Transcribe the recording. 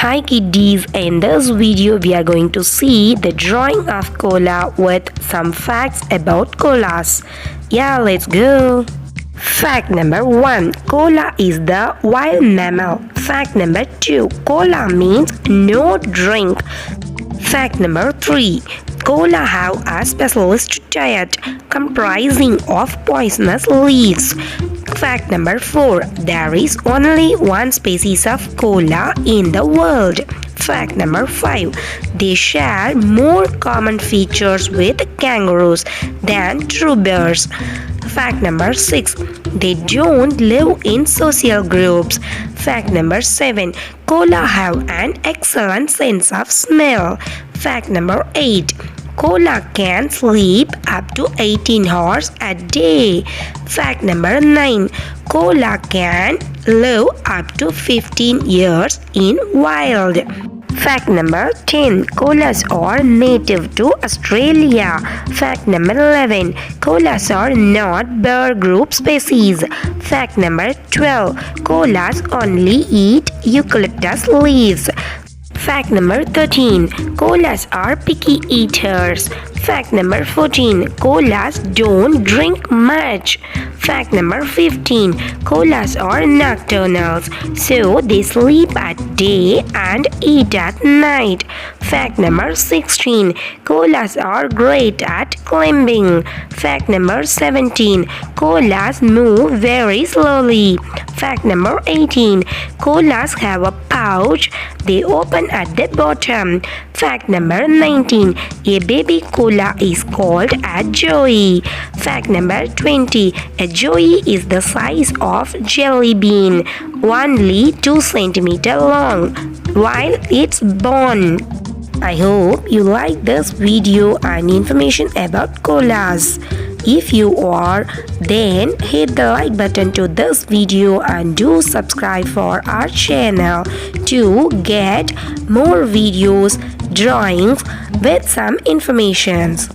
Hi kiddies, in this video we are going to see the drawing of koala with some facts about koalas. Yeah, let's go. Fact number 1. Koala is the wild mammal. Fact number 2. Koala means no drink. Fact number 3. Koala have a specialist diet comprising of poisonous leaves. Fact number 4. There is only one species of koala in the world. Fact number 5. They share more common features with kangaroos than true bears. Fact number 6. They don't live in social groups. Fact number 7. Koala have an excellent sense of smell. Fact number 8. Koala can sleep up to 18 hours a day. Fact number 9. Koala can live up to 15 years in wild. Fact number 10. Koalas are native to Australia. Fact number 11. Koalas are not bear group species. Fact number 12. Koalas only eat eucalyptus leaves. Fact number 13. Koalas are picky eaters. Fact number 14. Koalas don't drink much. Fact number 15. Koalas are nocturnals, so they sleep at day and eat at night. Fact number 16. Koalas are great at climbing. Fact number 17. Koalas move very slowly. Fact number 18. Koalas have a pouch. They open at the bottom. Fact number 19. A baby koala is called a joey. Fact number 20. A joey is the size of jelly bean, only 2 cm long, while it's born. I hope you like this video and information about koalas. If you are, then hit the like button to this video and do subscribe for our channel to get more videos, drawings with some informations.